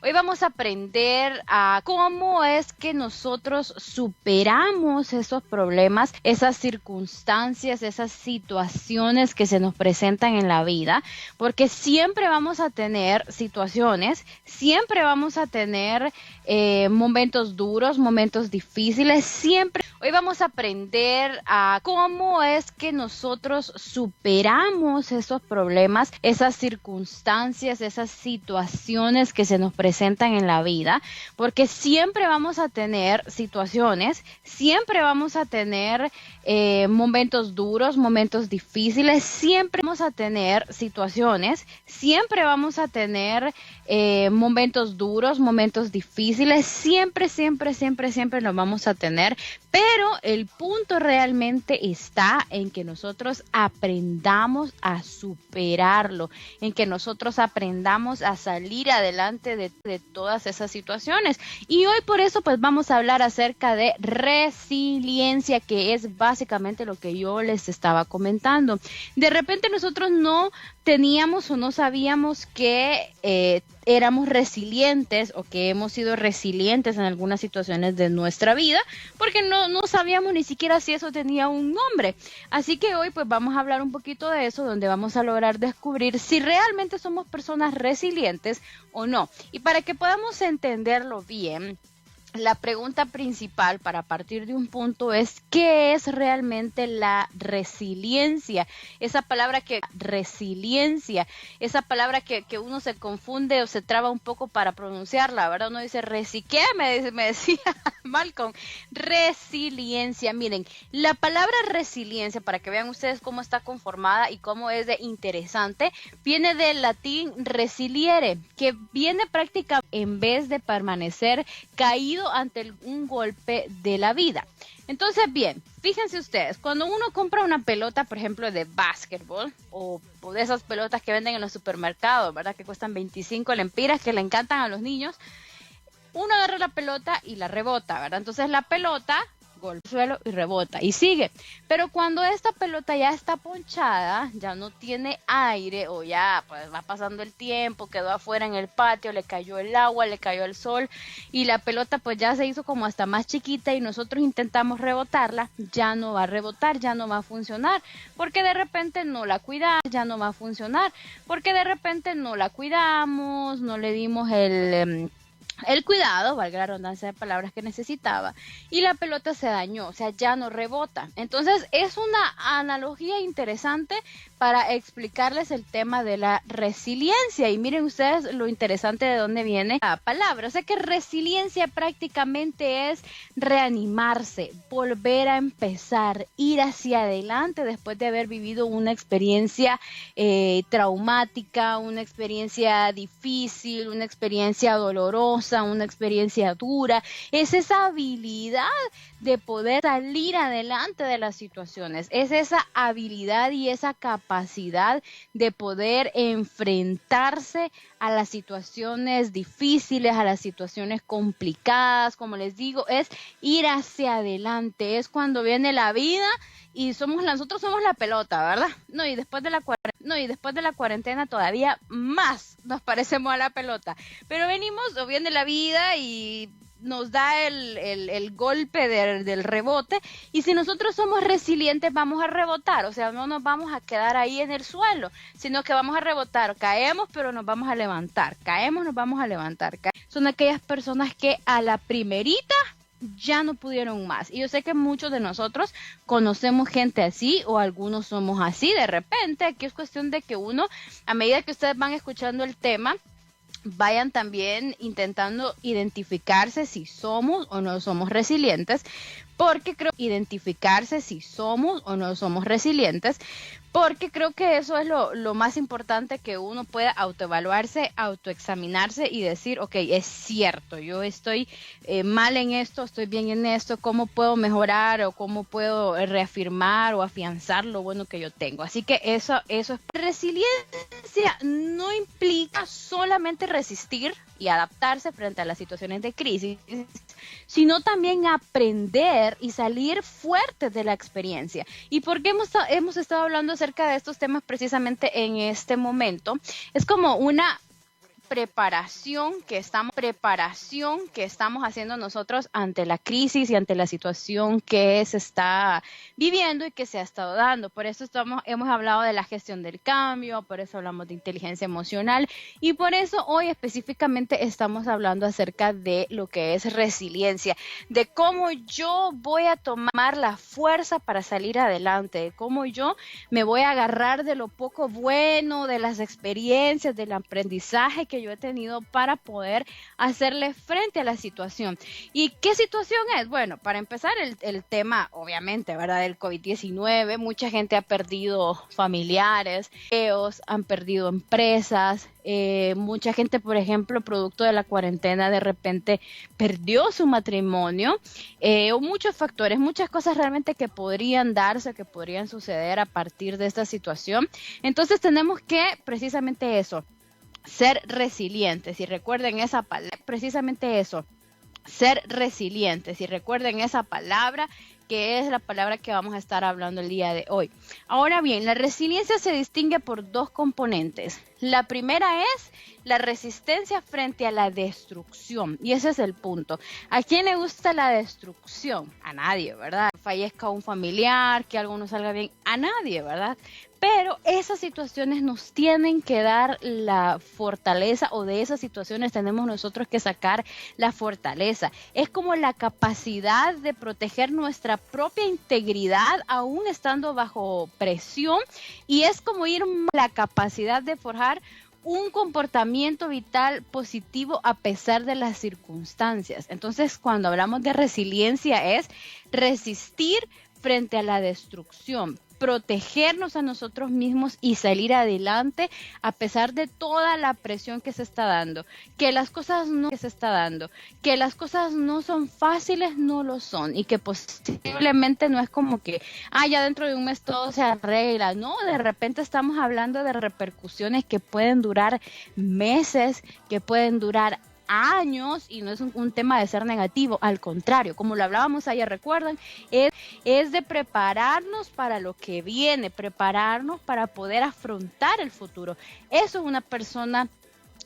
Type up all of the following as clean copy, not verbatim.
Hoy vamos a aprender a cómo es que nosotros superamos esos problemas, esas circunstancias, esas situaciones que se nos presentan en la vida, porque siempre vamos a tener situaciones, siempre vamos a tener momentos duros, momentos difíciles, siempre. Hoy vamos a aprender a cómo es que nosotros superamos esos problemas, esas circunstancias, esas situaciones que se nos presentan en la vida, porque siempre vamos a tener situaciones, siempre vamos a tener momentos duros, momentos difíciles, siempre vamos a tener situaciones, siempre vamos a tener momentos duros, momentos difíciles, siempre los vamos a tener, pero el punto realmente está en que nosotros aprendamos a superarlo, en que nosotros aprendamos a salir adelante de todas esas situaciones. Y hoy por eso pues vamos a hablar acerca de resiliencia, que es básicamente lo que yo les estaba comentando. De repente nosotros no teníamos o no sabíamos que éramos resilientes o que hemos sido resilientes en algunas situaciones de nuestra vida, porque no sabíamos ni siquiera si eso tenía un nombre. Así que hoy pues vamos a hablar un poquito de eso, donde vamos a lograr descubrir si realmente somos personas resilientes o no. Y para que podamos entenderlo bien, la pregunta principal para partir de un punto es: ¿qué es realmente la resiliencia? Esa palabra que uno se confunde o se traba un poco para pronunciarla, ¿verdad? Uno dice ¿qué? Me decía Malcolm. Resiliencia. Miren, la palabra resiliencia, para que vean ustedes cómo está conformada y cómo es de interesante, viene del latín resiliere, que viene prácticamente en vez de permanecer caído ante un golpe de la vida. Entonces, bien, fíjense ustedes, cuando uno compra una pelota, por ejemplo, de básquetbol o de esas pelotas que venden en los supermercados, ¿verdad? Que cuestan 25 lempiras, que le encantan a los niños, uno agarra la pelota y la rebota, ¿verdad? Entonces la pelota golpea el suelo y rebota y sigue. Pero cuando esta pelota ya está ponchada, ya no tiene aire, o ya pues va pasando el tiempo, quedó afuera en el patio, le cayó el agua, le cayó el sol y la pelota pues ya se hizo como hasta más chiquita y nosotros intentamos rebotarla, ya no va a rebotar, ya no va a funcionar, porque de repente no la cuidamos, ya no va a funcionar, porque de repente no la cuidamos, no le dimos el cuidado, valga la redundancia de palabras, que necesitaba, y la pelota se dañó, o sea, ya no rebota. Entonces es una analogía interesante para explicarles el tema de la resiliencia. Y miren ustedes lo interesante de dónde viene la palabra. O sea que resiliencia prácticamente es reanimarse, volver a empezar, ir hacia adelante después de haber vivido una experiencia traumática, una experiencia difícil, una experiencia dolorosa, una experiencia dura. Es esa habilidad de poder salir adelante de las situaciones, es esa habilidad y esa capacidad de poder enfrentarse a las situaciones difíciles, a las situaciones complicadas. Como les digo, es ir hacia adelante, es cuando viene la vida y nosotros somos la pelota, ¿verdad? Y después de la cuarentena todavía más nos parecemos a la pelota, pero viene la vida y nos da el golpe del rebote, y si nosotros somos resilientes vamos a rebotar, o sea, no nos vamos a quedar ahí en el suelo, sino que vamos a rebotar, caemos pero nos vamos a levantar, Son aquellas personas que a la primerita ya no pudieron más, y yo sé que muchos de nosotros conocemos gente así, o algunos somos así de repente. Aquí es cuestión de que uno, a medida que ustedes van escuchando el tema, vayan también intentando identificarse si somos o no somos resilientes, porque creo que eso es lo más importante, que uno pueda autoevaluarse, autoexaminarse y decir, ok, es cierto, yo estoy mal en esto, estoy bien en esto, ¿cómo puedo mejorar o cómo puedo reafirmar o afianzar lo bueno que yo tengo? Así que eso es. Resiliencia no implica solamente resistir y adaptarse frente a las situaciones de crisis, sino también aprender y salir fuertes de la experiencia. ¿Y por qué hemos estado hablando acerca de estos temas precisamente en este momento? Es como una preparación que estamos haciendo nosotros ante la crisis y ante la situación que se está viviendo y que se ha estado dando. Por eso hemos hablado de la gestión del cambio, por eso hablamos de inteligencia emocional y por eso hoy específicamente estamos hablando acerca de lo que es resiliencia, de cómo yo voy a tomar la fuerza para salir adelante, de cómo yo me voy a agarrar de lo poco bueno, de las experiencias, del aprendizaje que yo he tenido para poder hacerle frente a la situación. ¿Y qué situación es? Bueno, para empezar el tema, obviamente, ¿verdad? Del COVID-19, mucha gente ha perdido familiares, han perdido empresas, mucha gente, por ejemplo, producto de la cuarentena, de repente perdió su matrimonio, o muchos factores, muchas cosas realmente que podrían darse, que podrían suceder a partir de esta situación. Entonces tenemos que precisamente eso, ser resilientes, y recuerden esa palabra, precisamente eso, ser resilientes, y recuerden esa palabra, que es la palabra que vamos a estar hablando el día de hoy. Ahora bien, la resiliencia se distingue por dos componentes. La primera es la resistencia frente a la destrucción, y ese es el punto. ¿A quién le gusta la destrucción? A nadie, ¿verdad? Fallezca un familiar, que algo no salga bien, a nadie, ¿verdad? Pero esas situaciones nos tienen que dar la fortaleza, o de esas situaciones tenemos nosotros que sacar la fortaleza. Es como la capacidad de proteger nuestra propia integridad aún estando bajo presión, y es como la capacidad de forjar un comportamiento vital positivo a pesar de las circunstancias. Entonces, cuando hablamos de resiliencia es resistir frente a la destrucción, protegernos a nosotros mismos y salir adelante a pesar de toda la presión que se está dando, que las cosas no son fáciles, no lo son, y que posiblemente no es como que ya dentro de un mes todo se arregla, no, de repente estamos hablando de repercusiones que pueden durar meses, que pueden durar años, y no es un tema de ser negativo, al contrario, como lo hablábamos ayer, recuerdan, es de prepararnos para lo que viene, prepararnos para poder afrontar el futuro. Eso es una persona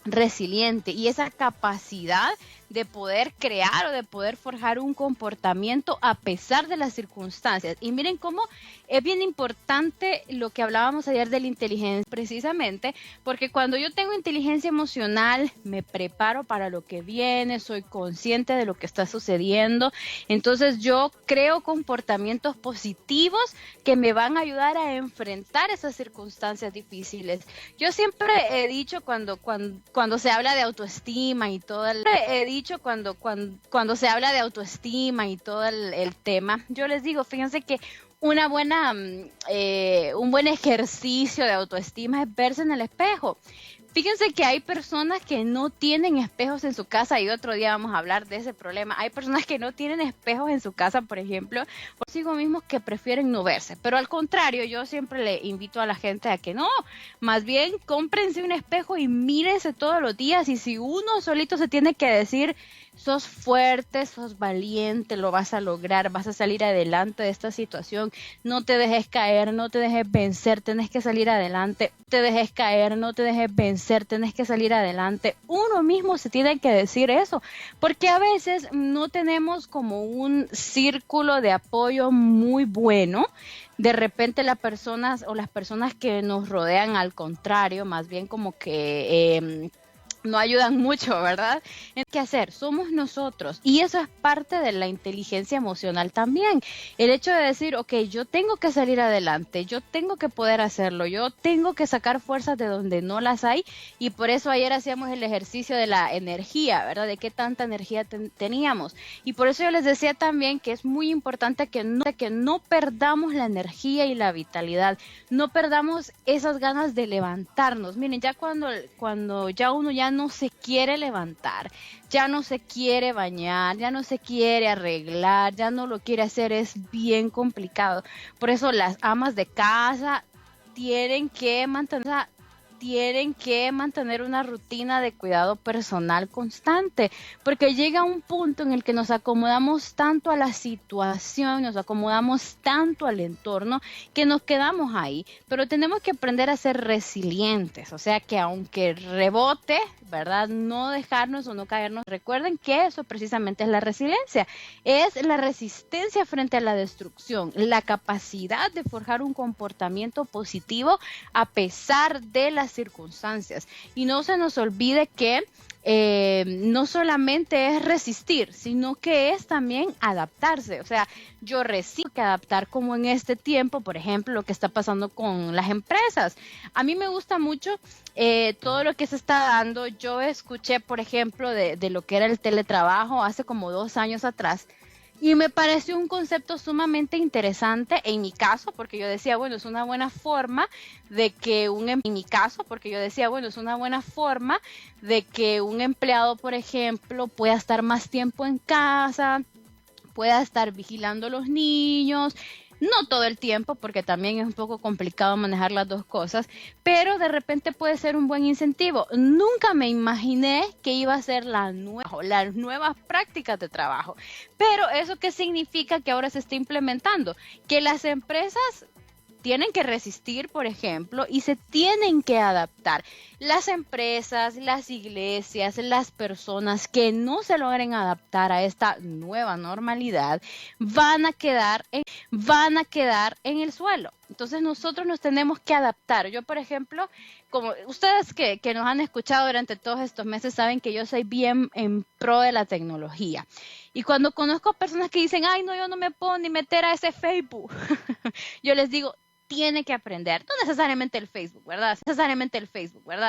resiliente, y esa capacidad de poder crear o de poder forjar un comportamiento a pesar de las circunstancias. Y miren cómo es bien importante lo que hablábamos ayer de la inteligencia, precisamente porque cuando yo tengo inteligencia emocional, me preparo para lo que viene, soy consciente de lo que está sucediendo, entonces yo creo comportamientos positivos que me van a ayudar a enfrentar esas circunstancias difíciles. Yo siempre he dicho cuando se habla de autoestima y todo cuando se habla de autoestima y todo el tema, yo les digo, fíjense que un buen ejercicio de autoestima es verse en el espejo. Fíjense que hay personas que no tienen espejos en su casa, y otro día vamos a hablar de ese problema. Hay personas que no tienen espejos en su casa, por ejemplo, por sí mismos, que prefieren no verse. Pero al contrario, yo siempre le invito a la gente a que no, más bien cómprense un espejo y mírense todos los días. Y si uno solito se tiene que decir, sos fuerte, sos valiente, lo vas a lograr, vas a salir adelante de esta situación, no te dejes caer, no te dejes vencer, tenés que salir adelante, tenés que salir adelante. Uno mismo se tiene que decir eso, porque a veces no tenemos como un círculo de apoyo muy bueno. De repente las personas que nos rodean, al contrario, más bien como que no ayudan mucho, ¿verdad? ¿Qué hacer? Somos nosotros, y eso es parte de la inteligencia emocional también. El hecho de decir, ok, yo tengo que salir adelante, yo tengo que poder hacerlo, yo tengo que sacar fuerzas de donde no las hay, y por eso ayer hacíamos el ejercicio de la energía, ¿verdad? De qué tanta energía teníamos. Y por eso yo les decía también que es muy importante que no perdamos la energía y la vitalidad, no perdamos esas ganas de levantarnos. Miren, ya cuando ya uno ya no se quiere levantar, ya no se quiere bañar, ya no se quiere arreglar, ya no lo quiere hacer, es bien complicado. Por eso las amas de casa tienen que mantener tienen que mantener una rutina de cuidado personal constante, porque llega un punto en el que nos acomodamos tanto a la situación, nos acomodamos tanto al entorno, que nos quedamos ahí, pero tenemos que aprender a ser resilientes, o sea que aunque rebote, ¿verdad? No dejarnos o no caernos. Recuerden que eso precisamente es la resiliencia, es la resistencia frente a la destrucción, la capacidad de forjar un comportamiento positivo a pesar de las circunstancias. Y no se nos olvide que no solamente es resistir, sino que es también adaptarse. O sea, yo resisto que adaptar como en este tiempo, por ejemplo, lo que está pasando con las empresas. A mí me gusta mucho todo lo que se está dando. Yo escuché, por ejemplo, de lo que era el teletrabajo hace como 2 años atrás. Y me pareció un concepto sumamente interesante en mi caso, porque yo decía, bueno, es una buena forma de que en mi caso, porque yo decía, bueno, es una buena forma de que un empleado, por ejemplo, pueda estar más tiempo en casa, pueda estar vigilando a los niños. No todo el tiempo, porque también es un poco complicado manejar las dos cosas, pero de repente puede ser un buen incentivo. Nunca me imaginé que iba a ser las nuevas prácticas de trabajo, pero ¿eso qué significa que ahora se está implementando? Que las empresas tienen que resistir, por ejemplo, y se tienen que adaptar. Las empresas, las iglesias, las personas que no se logren adaptar a esta nueva normalidad van a quedar en el suelo. Entonces nosotros nos tenemos que adaptar. Yo, por ejemplo, como ustedes que nos han escuchado durante todos estos meses saben que yo soy bien en pro de la tecnología. Y cuando conozco personas que dicen, ay, no, yo no me puedo ni meter a ese Facebook, yo les digo, tiene que aprender, no necesariamente el Facebook, ¿verdad?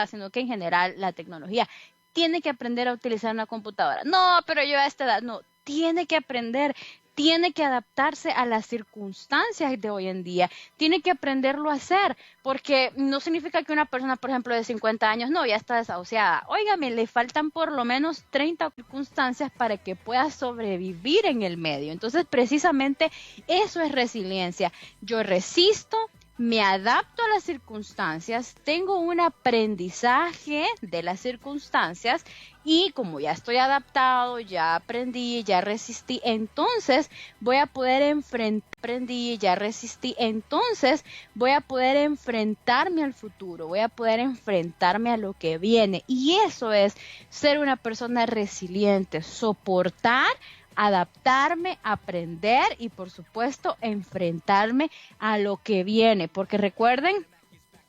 Sino que en general la tecnología. Tiene que aprender a utilizar una computadora. No, pero yo a esta edad, no, tiene que aprender, tiene que adaptarse a las circunstancias de hoy en día, tiene que aprenderlo a hacer, porque no significa que una persona, por ejemplo, de 50 años, no, ya está desahuciada. Óigame, le faltan por lo menos 30 circunstancias para que pueda sobrevivir en el medio. Entonces, precisamente eso es resiliencia. Yo resisto, me adapto a las circunstancias, tengo un aprendizaje de las circunstancias y como ya estoy adaptado, ya aprendí, ya resistí, entonces voy a poder enfrentarme al futuro, voy a poder enfrentarme a lo que viene. Y eso es ser una persona resiliente, soportar, adaptarme, aprender y por supuesto enfrentarme a lo que viene, porque recuerden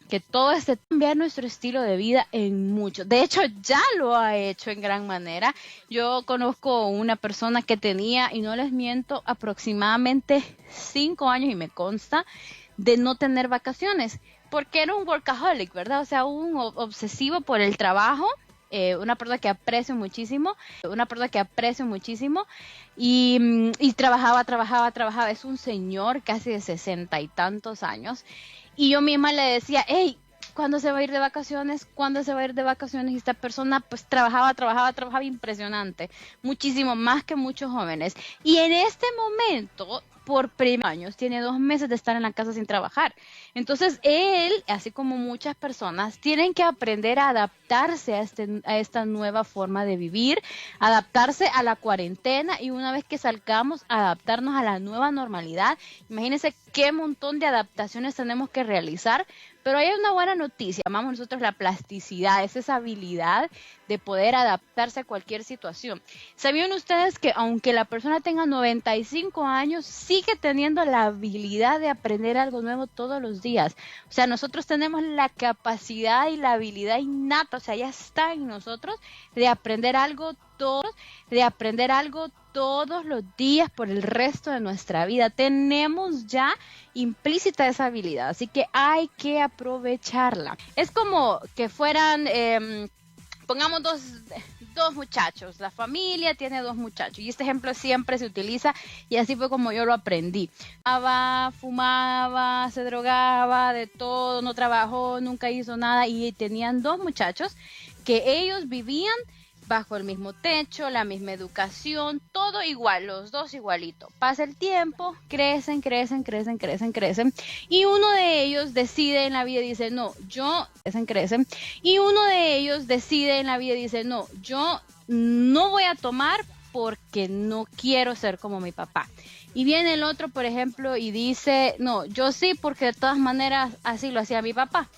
que todo este cambiar nuestro estilo de vida en mucho. De hecho, ya lo ha hecho en gran manera. Yo conozco una persona que tenía, y no les miento, aproximadamente 5 años, y me consta, de no tener vacaciones, porque era un workaholic, ¿verdad? O sea, un obsesivo por el trabajo. Una persona que aprecio muchísimo y trabajaba. Es un señor casi de 60 y tantos años y yo misma le decía, hey, ¿cuándo se va a ir de vacaciones? Y esta persona pues trabajaba impresionante, muchísimo más que muchos jóvenes. Y en este momento, por primer año, tiene 2 meses de estar en la casa sin trabajar. Entonces él, así como muchas personas, tienen que aprender a adaptarse a esta nueva forma de vivir, adaptarse a la cuarentena y una vez que salgamos, adaptarnos a la nueva normalidad. Imagínense qué montón de adaptaciones tenemos que realizar. Pero hay una buena noticia, llamamos nosotros la plasticidad, es esa habilidad de poder adaptarse a cualquier situación. ¿Sabían ustedes que aunque la persona tenga 95 años, sigue teniendo la habilidad de aprender algo nuevo todos los días? O sea, nosotros tenemos la capacidad y la habilidad innata, o sea, ya está en nosotros de aprender algo todos los días por el resto de nuestra vida. Tenemos ya implícita esa habilidad, así que hay que aprovecharla. Es como que fueran, pongamos dos muchachos, la familia tiene 2 muchachos y este ejemplo siempre se utiliza y así fue como yo lo aprendí. Fumaba, se drogaba, de todo, no trabajó, nunca hizo nada y tenían 2 muchachos que ellos vivían bajo el mismo techo, la misma educación, todo igual, los dos igualito. Pasa el tiempo, crecen, y uno de ellos decide en la vida y dice, no, y uno de ellos decide en la vida y dice, no, yo no voy a tomar porque no quiero ser como mi papá. Y viene el otro, por ejemplo, y dice, no, yo sí, porque de todas maneras así lo hacía mi papá.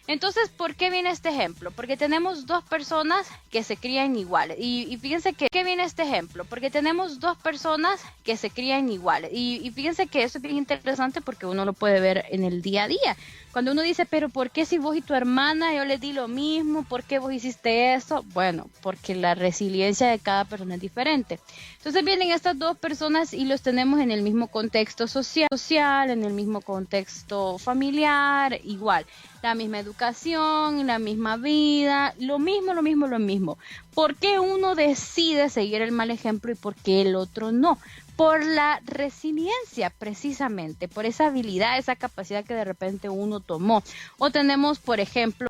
Entonces, ¿por qué viene este ejemplo? Porque tenemos dos personas que se crían iguales. Y fíjense que, ¿qué viene este ejemplo? Porque tenemos dos personas que se crían iguales. Y fíjense que eso es bien interesante porque uno lo puede ver en el día a día. Cuando uno dice, pero ¿por qué si vos y tu hermana yo les di lo mismo? ¿Por qué vos hiciste eso? Bueno, porque la resiliencia de cada persona es diferente. Entonces vienen estas dos personas y los tenemos en el mismo contexto social, en el mismo contexto familiar, igual. La misma educación, la misma vida, lo mismo. ¿Por qué uno decide seguir el mal ejemplo y por qué el otro no? Por la resiliencia, precisamente, por esa habilidad, esa capacidad que de repente uno tomó. O tenemos, por ejemplo,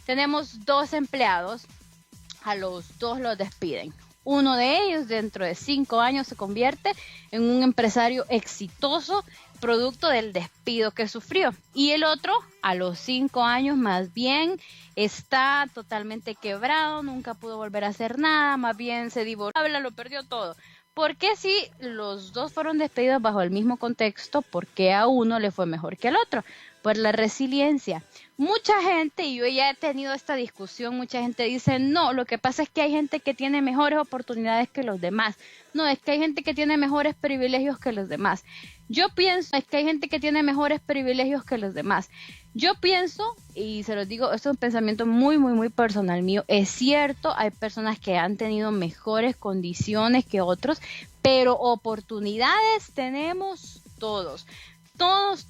tenemos dos empleados, a los dos los despiden. Uno de ellos dentro de 5 años se convierte en un empresario exitoso, producto del despido que sufrió. Y el otro, a los 5 años más bien, está totalmente quebrado, nunca pudo volver a hacer nada, más bien se divorció, lo perdió todo. ¿Por qué si los dos fueron despedidos bajo el mismo contexto, por qué a uno le fue mejor que al otro? Por la resiliencia. Mucha gente, y yo ya he tenido esta discusión, mucha gente dice, no, lo que pasa es que hay gente que tiene mejores oportunidades que los demás. No, es que hay gente que tiene mejores privilegios que los demás. Yo pienso, es que hay gente que tiene mejores privilegios que los demás. Yo pienso, y se los digo, esto es un pensamiento muy personal mío, es cierto, hay personas que han tenido mejores condiciones que otros, pero oportunidades tenemos todos. Todos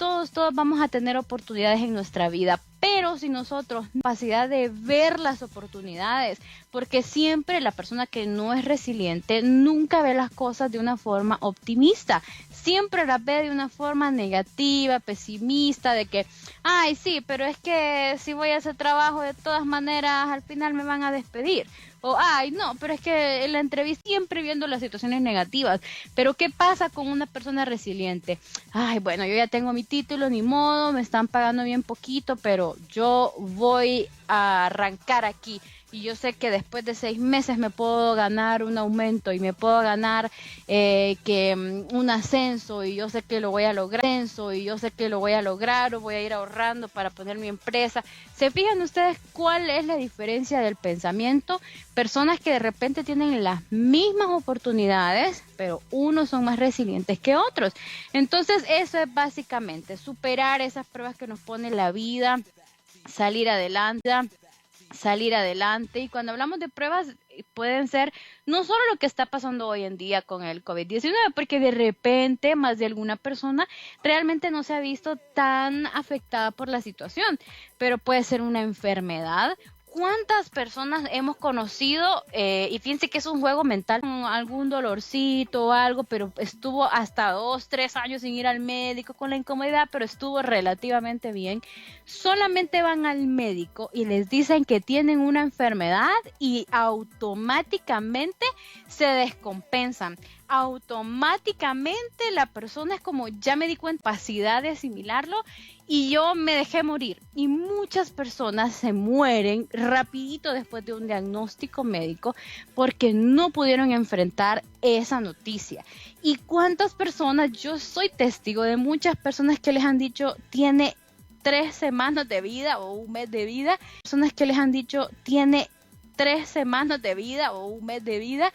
vamos a tener oportunidades en nuestra vida, pero si nosotros tenemos capacidad de ver las oportunidades, porque siempre la persona que no es resiliente nunca ve las cosas de una forma optimista, siempre las ve de una forma negativa, pesimista, de que, ay sí, pero es que si voy a hacer trabajo de todas maneras al final me van a despedir. O, ay, no, pero es que en la entrevista siempre viendo las situaciones negativas. Pero, ¿qué pasa con una persona resiliente? Ay, bueno, yo ya tengo mi título, ni modo, me están pagando bien poquito, pero yo voy a arrancar aquí. Y yo sé que después de 6 meses me puedo ganar un aumento y me puedo ganar un ascenso y yo sé que lo voy a lograr, o voy a ir ahorrando para poner mi empresa. ¿Se fijan ustedes cuál es la diferencia del pensamiento? Personas que de repente tienen las mismas oportunidades, pero unos son más resilientes que otros. Entonces eso es básicamente superar esas pruebas que nos pone la vida, salir adelante. Y cuando hablamos de pruebas pueden ser no solo lo que está pasando hoy en día con el COVID-19, porque de repente más de alguna persona realmente no se ha visto tan afectada por la situación, pero puede ser una enfermedad. ¿Cuántas personas hemos conocido? Y fíjense que es un juego mental, algún dolorcito o algo, pero estuvo hasta 2, 3 años sin ir al médico con la incomodidad, pero estuvo relativamente bien. Solamente van al médico y les dicen que tienen una enfermedad y automáticamente se descompensan. Automáticamente la persona es como, ya me di cuenta, capacidad de asimilarlo y yo me dejé morir. Y muchas personas se mueren rapidito después de un diagnóstico médico porque no pudieron enfrentar esa noticia. ¿Y cuántas personas? Yo soy testigo de muchas personas que les han dicho, tiene 3 semanas de vida o un mes de vida. Personas que les han dicho, tiene 3 semanas de vida o un mes de vida.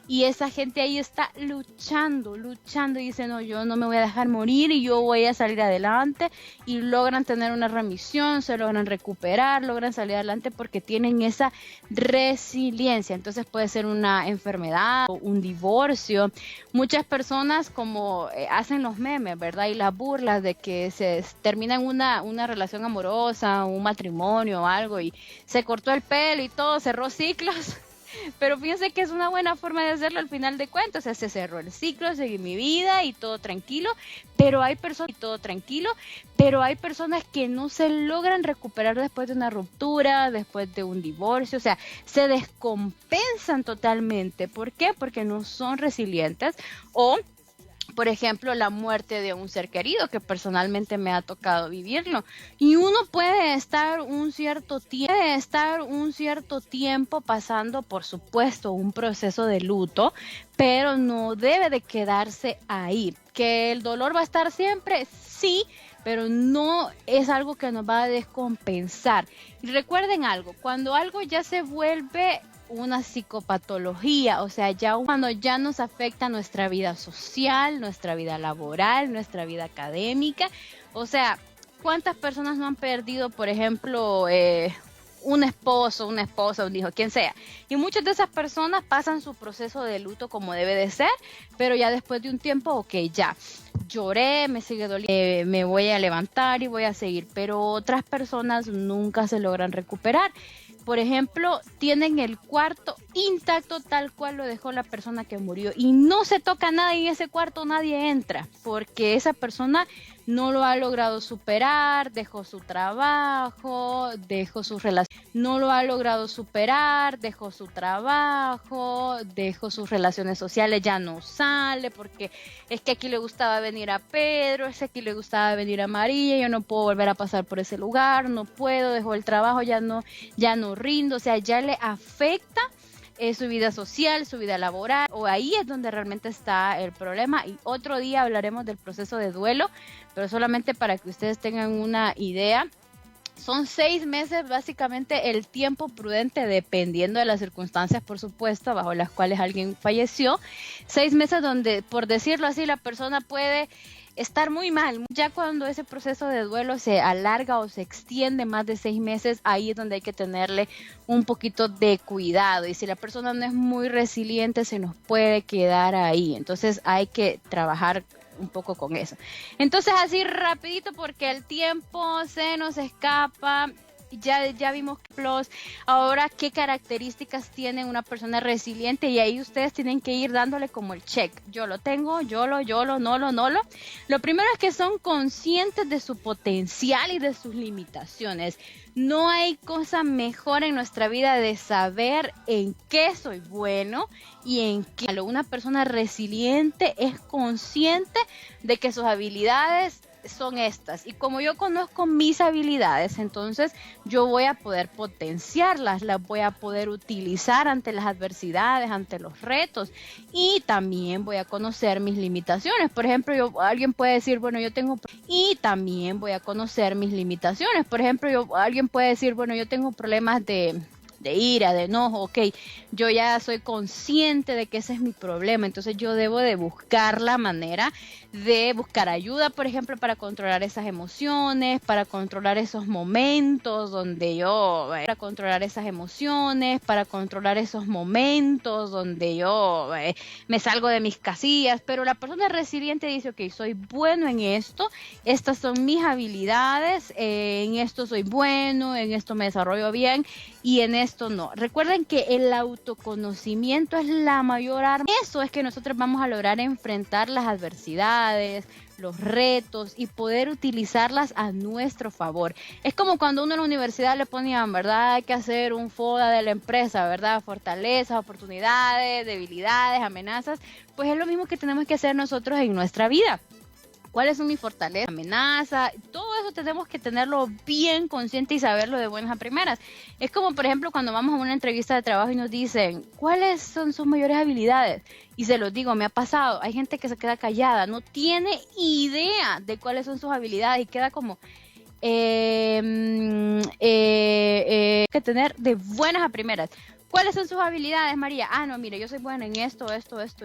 Y esa gente ahí está luchando y dice, no, yo no me voy a dejar morir y yo voy a salir adelante, y logran tener una remisión, se logran recuperar, logran salir adelante porque tienen esa resiliencia. Entonces puede ser una enfermedad o un divorcio. Muchas personas como hacen los memes, ¿verdad? Y las burlas de que se termina en una relación amorosa, un matrimonio o algo, y se cortó el pelo y todo, cerró ciclos. Pero fíjense que es una buena forma de hacerlo al final de cuentas. O sea, se cerró el ciclo, seguí mi vida y todo tranquilo, pero hay personas que no se logran recuperar después de una ruptura, después de un divorcio, o sea, se descompensan totalmente. ¿Por qué? Porque no son resilientes. O por ejemplo, la muerte de un ser querido, que personalmente me ha tocado vivirlo. Y uno puede estar un cierto tiempo pasando, por supuesto, un proceso de luto, pero no debe de quedarse ahí. ¿Que el dolor va a estar siempre? Sí, pero no es algo que nos va a descompensar. Y recuerden algo, cuando algo ya se vuelve una psicopatología, o sea, ya cuando ya nos afecta nuestra vida social, nuestra vida laboral, nuestra vida académica, o sea, ¿cuántas personas no han perdido, por ejemplo, un esposo, una esposa, un hijo, quien sea? Y muchas de esas personas pasan su proceso de luto como debe de ser, pero ya después de un tiempo, ok, ya lloré, me sigue doliendo, me voy a levantar y voy a seguir, pero otras personas nunca se logran recuperar. Por ejemplo, tienen el cuarto intacto tal cual lo dejó la persona que murió y no se toca nada y en ese cuarto nadie entra porque esa persona no lo ha logrado superar, dejó su trabajo, dejó sus relaciones, no lo ha logrado superar, dejó su trabajo, dejó sus relaciones sociales, ya no sale porque es que aquí le gustaba venir a Pedro, es que aquí le gustaba venir a María, yo no puedo volver a pasar por ese lugar, no puedo, dejó el trabajo, ya no rindo, o sea, ya le afecta su vida social, su vida laboral, o ahí es donde realmente está el problema. Y otro día hablaremos del proceso de duelo, pero solamente para que ustedes tengan una idea. Son 6 meses básicamente el tiempo prudente, dependiendo de las circunstancias, por supuesto, bajo las cuales alguien falleció. 6 meses donde, por decirlo así, la persona puede estar muy mal. Ya cuando ese proceso de duelo se alarga o se extiende más de 6 meses, ahí es donde hay que tenerle un poquito de cuidado. Y si la persona no es muy resiliente, se nos puede quedar ahí. Entonces hay que trabajar un poco con eso. Entonces así rapidito porque el tiempo se nos escapa. Ya vimos plus. Ahora, ¿qué características tiene una persona resiliente? Y ahí ustedes tienen que ir dándole como el check. Yo lo tengo, yo lo, no lo. Lo primero es que son conscientes de su potencial y de sus limitaciones. No hay cosa mejor en nuestra vida de saber en qué soy bueno y en qué. Una persona resiliente es consciente de que sus habilidades son estas, y como yo conozco mis habilidades, entonces yo voy a poder potenciarlas, las voy a poder utilizar ante las adversidades, ante los retos, y también voy a conocer mis limitaciones. Por ejemplo, alguien puede decir, bueno, yo tengo, y también voy a conocer mis limitaciones. Por ejemplo, alguien puede decir, bueno, yo tengo problemas de ira, de enojo, ok, yo ya soy consciente de que ese es mi problema, entonces yo debo de buscar la manera de buscar ayuda, por ejemplo, para controlar esas emociones, para controlar esos momentos donde yo me salgo de mis casillas. Pero la persona resiliente dice, ok, soy bueno en esto, estas son mis habilidades, en esto soy bueno, en esto me desarrollo bien y en esto no. Recuerden que el autoconocimiento es la mayor arma. Eso es que nosotros vamos a lograr enfrentar las adversidades, los retos y poder utilizarlas a nuestro favor. Es como cuando uno en la universidad le ponían, ¿verdad? Hay que hacer un FODA de la empresa, ¿verdad? Fortalezas, oportunidades, debilidades, amenazas. Pues es lo mismo que tenemos que hacer nosotros en nuestra vida. ¿Cuáles son mis fortalezas, amenazas? Todo eso tenemos que tenerlo bien consciente y saberlo de buenas a primeras. Es como, por ejemplo, cuando vamos a una entrevista de trabajo y nos dicen, ¿cuáles son sus mayores habilidades? Y se los digo, me ha pasado. Hay gente que se queda callada, no tiene idea de cuáles son sus habilidades y queda como... que tener de buenas a primeras. ¿Cuáles son sus habilidades, María? Ah, no, mire, yo soy buena en esto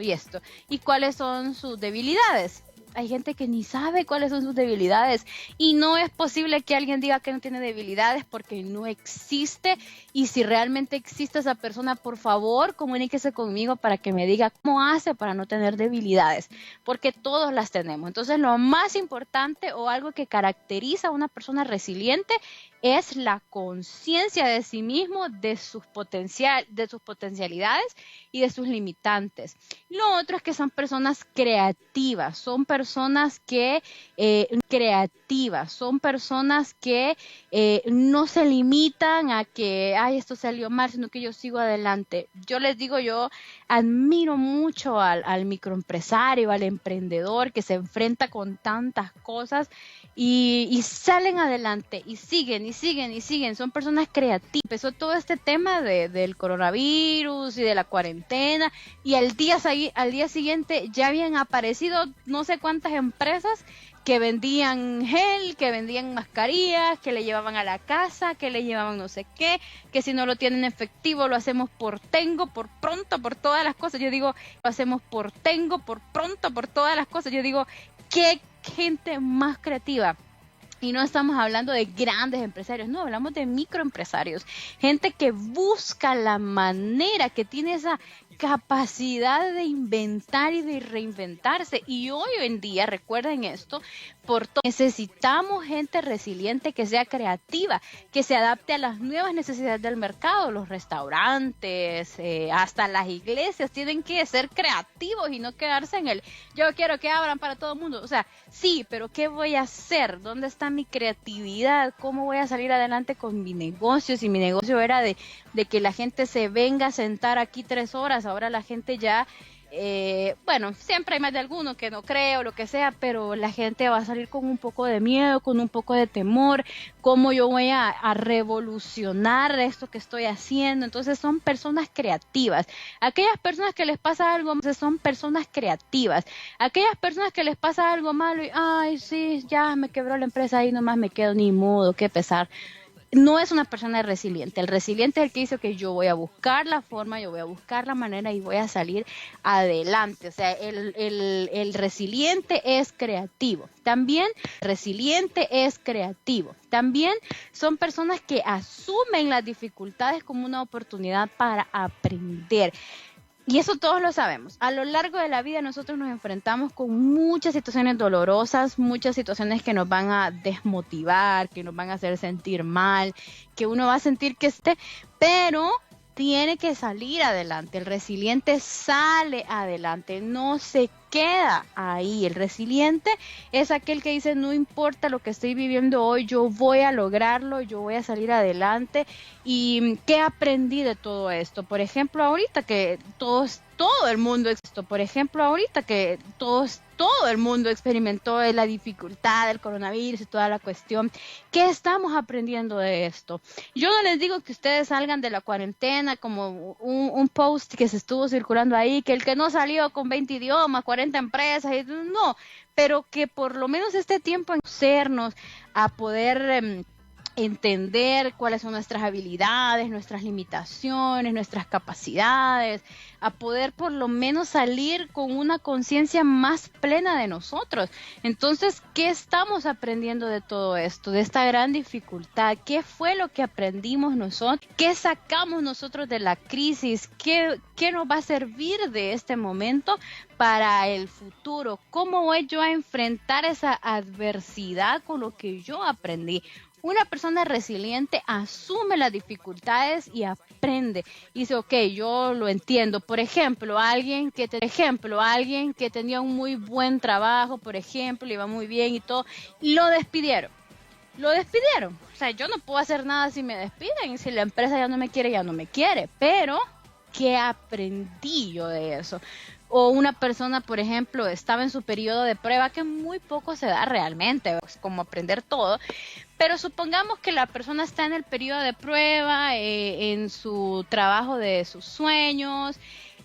y esto. ¿Y cuáles son sus debilidades? Hay gente que ni sabe cuáles son sus debilidades y no es posible que alguien diga que no tiene debilidades porque no existe. Y si realmente existe esa persona, por favor, comuníquese conmigo para que me diga cómo hace para no tener debilidades, porque todos las tenemos. Entonces, lo más importante o algo que caracteriza a una persona resiliente es la conciencia de sí mismo, de sus potencialidades y de sus limitantes. Lo otro es que son personas creativas, son personas que no se limitan a que, ay, esto salió mal, sino que yo sigo adelante. Yo les digo, yo admiro mucho al microempresario, al emprendedor que se enfrenta con tantas cosas y salen adelante y siguen y siguen y siguen. Son personas creativas. Empezó todo este tema del coronavirus y de la cuarentena y al día siguiente ya habían aparecido no sé cuántas empresas que vendían gel, que vendían mascarillas, que le llevaban a la casa, que le llevaban no sé qué, que si no lo tienen efectivo lo hacemos por Tengo, por pronto, por todas las cosas. Yo digo, lo hacemos por Tengo, por pronto, por todas las cosas. Yo digo, qué gente más creativa. Y no estamos hablando de grandes empresarios, no, hablamos de microempresarios, gente que busca la manera, que tiene esa capacidad de inventar y de reinventarse. Y hoy en día, recuerden esto, necesitamos gente resiliente que sea creativa, que se adapte a las nuevas necesidades del mercado. Los restaurantes, hasta las iglesias tienen que ser creativos y no quedarse en el yo quiero que abran para todo el mundo. O sea, sí, pero ¿qué voy a hacer? ¿Dónde está mi creatividad? ¿Cómo voy a salir adelante con mi negocio? Si mi negocio era de que la gente se venga a sentar aquí 3 horas, ahora la gente ya, bueno, siempre hay más de alguno que no cree o lo que sea, pero la gente va a salir con un poco de miedo, con un poco de temor, cómo yo voy a revolucionar esto que estoy haciendo. Entonces son personas creativas. Aquellas personas que les pasa algo, son personas creativas. Aquellas personas que les pasa algo malo y, ay, sí, ya me quebró la empresa, ahí nomás me quedo, ni modo, qué pesar. No es una persona resiliente. El resiliente es el que dice que yo voy a buscar la forma, yo voy a buscar la manera y voy a salir adelante. O sea, el resiliente es creativo. También son personas que asumen las dificultades como una oportunidad para aprender. Y eso todos lo sabemos. A lo largo de la vida nosotros nos enfrentamos con muchas situaciones dolorosas, muchas situaciones que nos van a desmotivar, que nos van a hacer sentir mal, que uno va a sentir pero tiene que salir adelante. El resiliente sale adelante, no se queda ahí. El resiliente es aquel que dice, no importa lo que estoy viviendo hoy, yo voy a lograrlo, yo voy a salir adelante. ¿Y qué aprendí de todo esto? Por ejemplo, ahorita que todo el mundo experimentó la dificultad del coronavirus y toda la cuestión, ¿qué estamos aprendiendo de esto? Yo no les digo que ustedes salgan de la cuarentena como un post que se estuvo circulando ahí, que el que no salió con 20 idiomas, 40 empresas, no, pero que por lo menos este tiempo en conocernos, a poder entender cuáles son nuestras habilidades, nuestras limitaciones, nuestras capacidades, a poder por lo menos salir con una conciencia más plena de nosotros. Entonces, ¿qué estamos aprendiendo de todo esto, de esta gran dificultad? ¿Qué fue lo que aprendimos nosotros? ¿Qué sacamos nosotros de la crisis? ¿Qué nos va a servir de este momento para el futuro? ¿Cómo voy yo a enfrentar esa adversidad con lo que yo aprendí? Una persona resiliente asume las dificultades y aprende. Dice, ok, yo lo entiendo. Por ejemplo, alguien que tenía un muy buen trabajo, por ejemplo, le iba muy bien y todo, lo despidieron. O sea, yo no puedo hacer nada si me despiden. Si la empresa ya no me quiere. Pero, ¿qué aprendí yo de eso? O una persona, por ejemplo, estaba en su periodo de prueba, que muy poco se da realmente, es como aprender todo, pero supongamos que la persona está en el periodo de prueba, en su trabajo de sus sueños,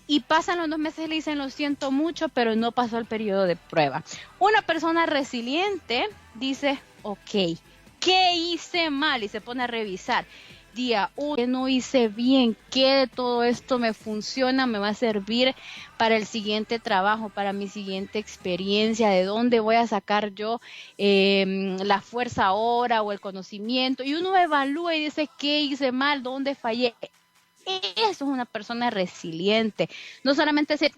y pasan los 2 meses y le dicen, lo siento mucho, pero no pasó el periodo de prueba. Una persona resiliente dice, ok, ¿qué hice mal? Y se pone a revisar. Día 1, ¿qué no hice bien? ¿Qué de todo esto me funciona? ¿Me va a servir para el siguiente trabajo, para mi siguiente experiencia? ¿De dónde voy a sacar yo la fuerza ahora o el conocimiento? Y uno evalúa y dice, ¿qué hice mal? ¿Dónde fallé? eso es una persona resiliente. No solamente decir,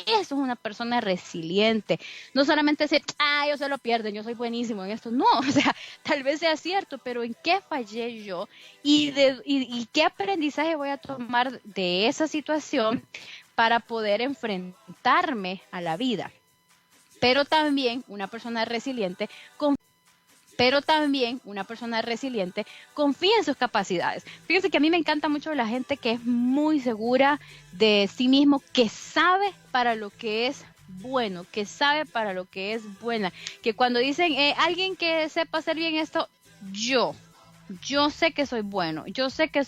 eso es una persona resiliente. No solamente decir, ellos se lo pierden, yo soy buenísimo en esto. No, o sea, tal vez sea cierto, pero ¿en qué fallé yo? ¿Y qué aprendizaje voy a tomar de esa situación para poder enfrentarme a la vida? Pero también una persona resiliente confía en sus capacidades. Fíjense que a mí me encanta mucho la gente que es muy segura de sí mismo, que sabe para lo que es bueno, que sabe para lo que es buena, que cuando dicen alguien que sepa hacer bien esto, yo sé que soy bueno, yo sé que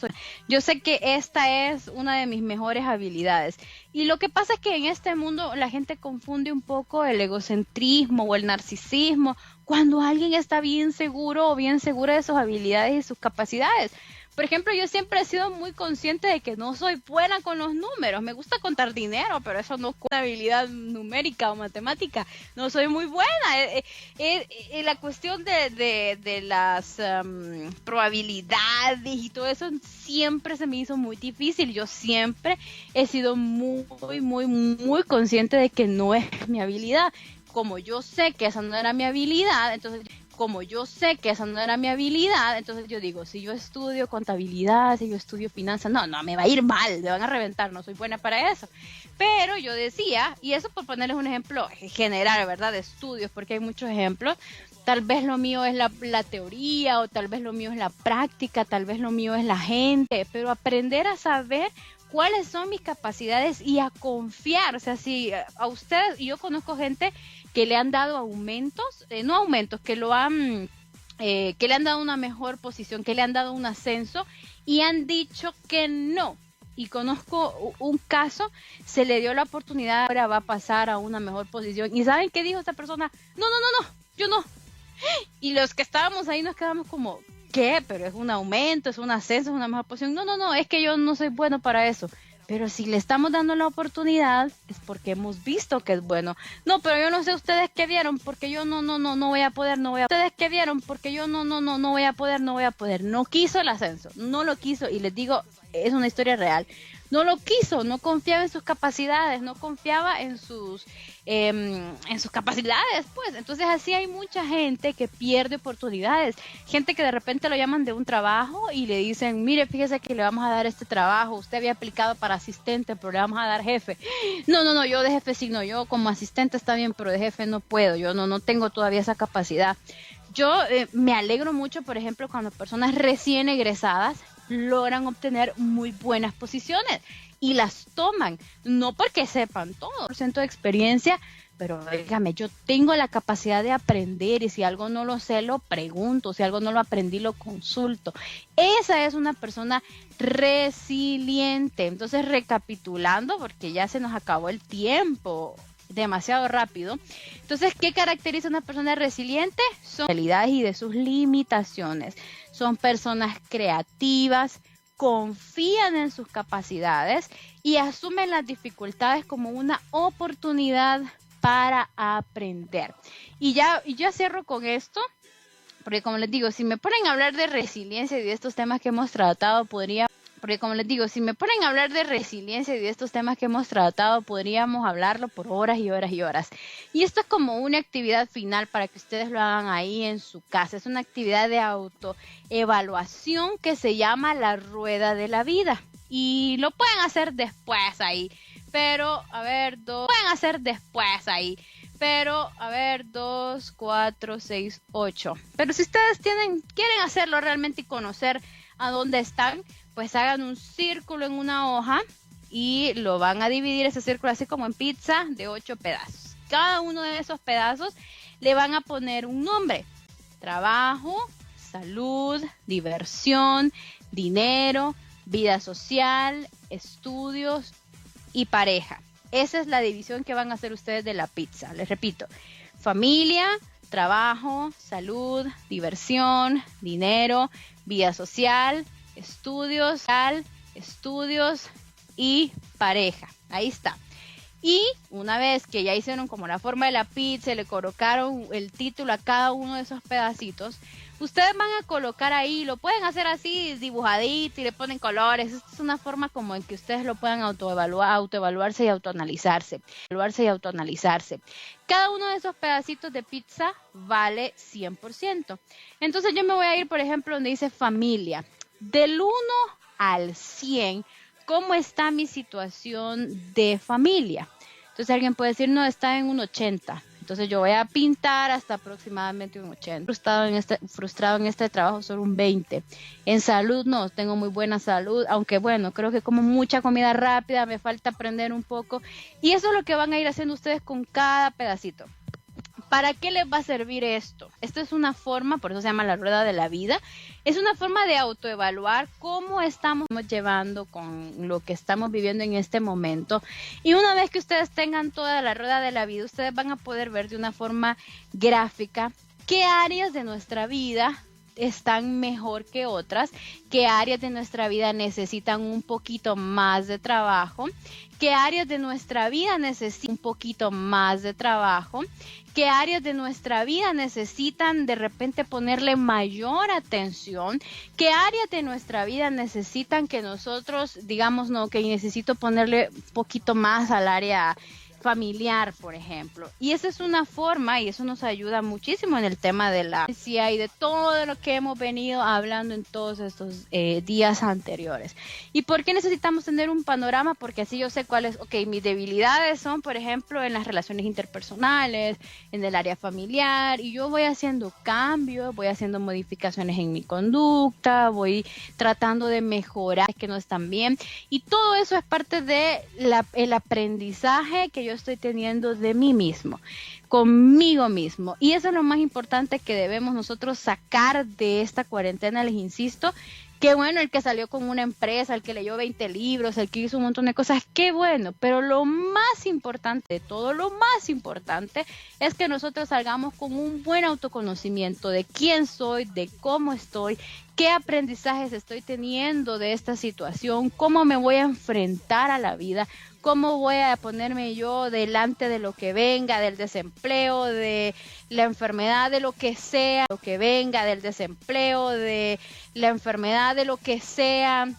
esta es una de mis mejores habilidades. Y lo que pasa es que en este mundo la gente confunde un poco el egocentrismo o el narcisismo cuando alguien está bien seguro o bien segura de sus habilidades y sus capacidades. Por ejemplo, yo siempre he sido muy consciente de que no soy buena con los números. Me gusta contar dinero, pero eso no es una habilidad numérica o matemática. No soy muy buena. La cuestión de las probabilidades y todo eso siempre se me hizo muy difícil. Yo siempre he sido muy, muy, muy consciente de que no es mi habilidad. Como yo sé que esa no era mi habilidad, entonces yo digo, si yo estudio contabilidad, si yo estudio finanzas, no, me va a ir mal, me van a reventar, no soy buena para eso. Pero yo decía, y eso por ponerles un ejemplo general, ¿verdad? De estudios, porque hay muchos ejemplos. Tal vez lo mío es la teoría, o tal vez lo mío es la práctica, tal vez lo mío es la gente, pero aprender a saber cuáles son mis capacidades y a confiar. O sea, si a ustedes, y yo conozco gente que le han dado que le han dado una mejor posición, que le han dado un ascenso y han dicho que no. Y conozco un caso, se le dio la oportunidad, ahora va a pasar a una mejor posición. ¿Y saben qué dijo esta persona? No, yo no. Y los que estábamos ahí nos quedamos como, ¿qué? Pero es un aumento, es un ascenso, es una mejor posición. No, es que yo no soy bueno para eso. Pero si le estamos dando la oportunidad es porque hemos visto que es bueno. No, pero yo no sé ustedes qué vieron, porque yo no voy a poder, Ustedes qué vieron, porque yo no voy a poder. No quiso el ascenso, no lo quiso. Y les digo, es una historia real. No lo quiso, no confiaba en sus capacidades, no confiaba en sus capacidades, pues. Entonces así hay mucha gente que pierde oportunidades, gente que de repente lo llaman de un trabajo y le dicen, mire, fíjese que le vamos a dar este trabajo, usted había aplicado para asistente, pero le vamos a dar jefe. No, yo de jefe sí, no, yo como asistente está bien, pero de jefe no puedo, yo no tengo todavía esa capacidad. Yo me alegro mucho, por ejemplo, cuando personas recién egresadas logran obtener muy buenas posiciones y las toman, no porque sepan todo, % de experiencia, pero dígame, yo tengo la capacidad de aprender y si algo no lo sé, lo pregunto, si algo no lo aprendí, lo consulto. Esa es una persona resiliente. Entonces, recapitulando, porque ya se nos acabó el tiempo demasiado rápido. Entonces, ¿qué caracteriza a una persona resiliente? Son realidades y de sus limitaciones. Son personas creativas, confían en sus capacidades y asumen las dificultades como una oportunidad para aprender. Y ya cierro con esto, porque como les digo, si me ponen a hablar de resiliencia y de estos temas que hemos tratado, podríamos hablarlo por horas y horas y horas. Y esto es como una actividad final para que ustedes lo hagan ahí en su casa. Es una actividad de autoevaluación que se llama la rueda de la vida. Y lo pueden hacer después ahí. Pero, 2, 4, 6, 8. Pero si ustedes quieren hacerlo realmente y conocer a dónde están, pues hagan un círculo en una hoja y lo van a dividir ese círculo así como en pizza de 8 pedazos. Cada uno de esos pedazos le van a poner un nombre: trabajo, salud, diversión, dinero, vida social, estudios y pareja. Esa es la división que van a hacer ustedes de la pizza. Les repito: familia, trabajo, salud, diversión, dinero, vida social, estudios y pareja. Ahí está. Y una vez que ya hicieron como la forma de la pizza, le colocaron el título a cada uno de esos pedacitos, ustedes van a colocar ahí, lo pueden hacer así dibujadito y le ponen colores. Esta es una forma como en que ustedes lo puedan autoevaluarse y autoanalizarse. Cada uno de esos pedacitos de pizza vale 100%. Entonces yo me voy a ir, por ejemplo, donde dice familia. Del 1 al 100, ¿cómo está mi situación de familia? Entonces alguien puede decir, no, está en un 80. Entonces yo voy a pintar hasta aproximadamente un 80. Frustrado en este trabajo, solo un 20. En salud, no, tengo muy buena salud, aunque bueno, creo que como mucha comida rápida, me falta aprender un poco. Y eso es lo que van a ir haciendo ustedes con cada pedacito. ¿Para qué les va a servir esto? Esto es una forma, por eso se llama la rueda de la vida, es una forma de autoevaluar cómo estamos llevando con lo que estamos viviendo en este momento. Y una vez que ustedes tengan toda la rueda de la vida, ustedes van a poder ver de una forma gráfica qué áreas de nuestra vida están mejor que otras, qué áreas de nuestra vida necesitan un poquito más de trabajo, qué áreas de nuestra vida necesitan un poquito más de trabajo, qué áreas de nuestra vida necesitan de repente ponerle mayor atención, qué áreas de nuestra vida necesitan que nosotros, digamos, no, que necesito ponerle un poquito más al área familiar, por ejemplo. Y esa es una forma, y eso nos ayuda muchísimo en el tema de la ciencia y de todo lo que hemos venido hablando en todos estos días anteriores. ¿Y por qué necesitamos tener un panorama? Porque así yo sé cuáles, mis debilidades son, por ejemplo, en las relaciones interpersonales, en el área familiar, y yo voy haciendo cambios, voy haciendo modificaciones en mi conducta, voy tratando de mejorar que no están bien, y todo eso es parte de el aprendizaje que yo estoy teniendo de mí mismo, conmigo mismo. Y eso es lo más importante que debemos nosotros sacar de esta cuarentena. Les insisto, qué bueno el que salió con una empresa, el que leyó 20 libros, el que hizo un montón de cosas, qué bueno, pero lo más importante de todo, lo más importante es que nosotros salgamos con un buen autoconocimiento de quién soy, de cómo estoy, qué aprendizajes estoy teniendo de esta situación, cómo me voy a enfrentar a la vida, cómo voy a ponerme yo delante de lo que venga, del desempleo, de la enfermedad, de lo que sea, lo que venga, del desempleo, de la enfermedad, de lo que sea,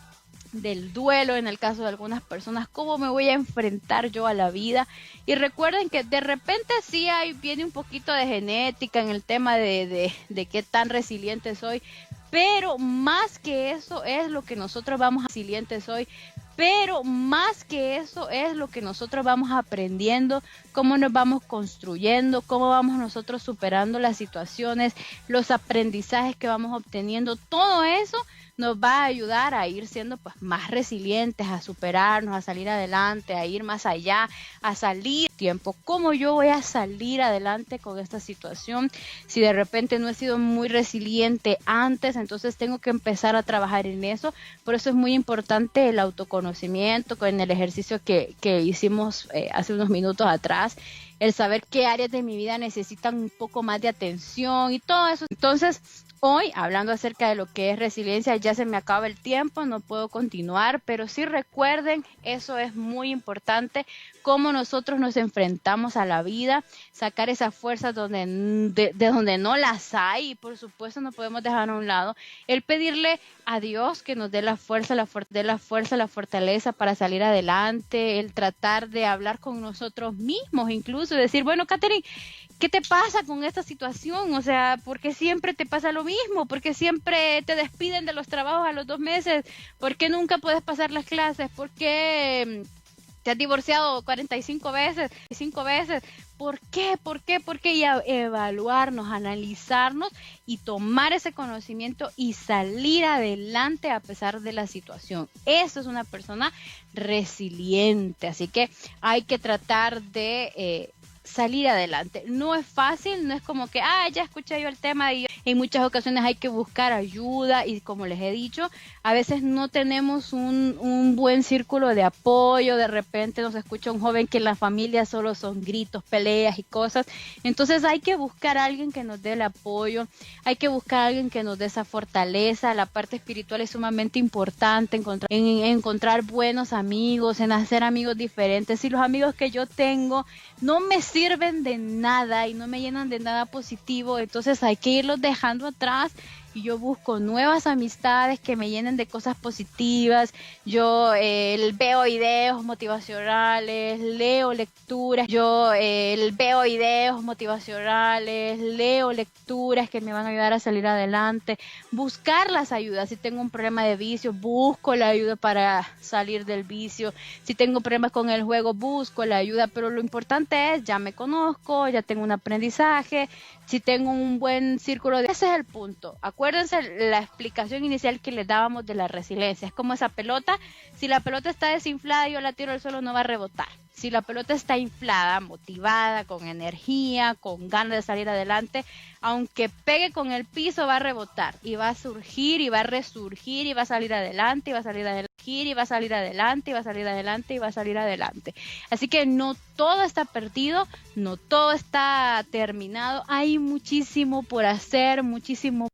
del duelo en el caso de algunas personas, cómo me voy a enfrentar yo a la vida. Y recuerden que de repente sí viene un poquito de genética en el tema de qué tan resiliente soy, pero más que eso es lo que nosotros vamos a resilientes hoy. Pero más que eso es lo que nosotros vamos aprendiendo, cómo nos vamos construyendo, cómo vamos nosotros superando las situaciones, los aprendizajes que vamos obteniendo. Todo eso nos va a ayudar a ir siendo pues más resilientes, a superarnos, a salir adelante, a ir más allá, a salir tiempo. ¿Cómo yo voy a salir adelante con esta situación? Si de repente no he sido muy resiliente antes, entonces tengo que empezar a trabajar en eso. Por eso es muy importante el autoconocimiento, con el ejercicio que hicimos hace unos minutos atrás, el saber qué áreas de mi vida necesitan un poco más de atención y todo eso. Entonces, hoy, hablando acerca de lo que es resiliencia, ya se me acaba el tiempo, no puedo continuar, pero sí recuerden, eso es muy importante, cómo nosotros nos enfrentamos a la vida, sacar esas fuerzas de donde no las hay, y por supuesto no podemos dejar a un lado el pedirle a Dios que nos dé la fuerza, la fortaleza para salir adelante, el tratar de hablar con nosotros mismos, incluso decir, bueno, Katherine, ¿qué te pasa con esta situación? O sea, ¿por qué siempre te pasa lo mismo? ¿Por qué siempre te despiden de los trabajos a los 2 meses? ¿Por qué nunca puedes pasar las clases? ¿Por qué te has divorciado 45 veces, 5 veces? ¿Por qué? Y evaluarnos, analizarnos y tomar ese conocimiento y salir adelante a pesar de la situación. Eso es una persona resiliente. Así que hay que tratar de salir adelante. No es fácil, no es como que, ya escuché yo el tema, y en muchas ocasiones hay que buscar ayuda, y como les he dicho, a veces no tenemos un buen círculo de apoyo. De repente nos escucha un joven que en la familia solo son gritos, peleas y cosas. Entonces hay que buscar a alguien que nos dé el apoyo, hay que buscar a alguien que nos dé esa fortaleza. La parte espiritual es sumamente importante, encontrar buenos amigos, en hacer amigos diferentes. Si los amigos que yo tengo no me sirven de nada y no me llenan de nada positivo, entonces hay que irlos dejando dejando atrás y yo busco nuevas amistades que me llenen de cosas positivas. Yo veo videos motivacionales, leo lecturas, veo videos motivacionales, leo lecturas que me van a ayudar a salir adelante, buscar las ayudas. Si tengo un problema de vicio, busco la ayuda para salir del vicio. Si tengo problemas con el juego, busco la ayuda, pero lo importante es, ya me conozco, ya tengo un aprendizaje, si tengo un buen círculo ese es el punto. Acuérdense la explicación inicial que les dábamos de la resiliencia. Es como esa pelota, si la pelota está desinflada y yo la tiro al suelo, no va a rebotar. Si la pelota está inflada, motivada, con energía, con ganas de salir adelante, aunque pegue con el piso, va a rebotar y va a surgir y va a resurgir y va a salir adelante y va a salir adelante y va a salir adelante y va a salir adelante y va a salir adelante. Así que no todo está perdido, no todo está terminado, hay muchísimo por hacer, muchísimo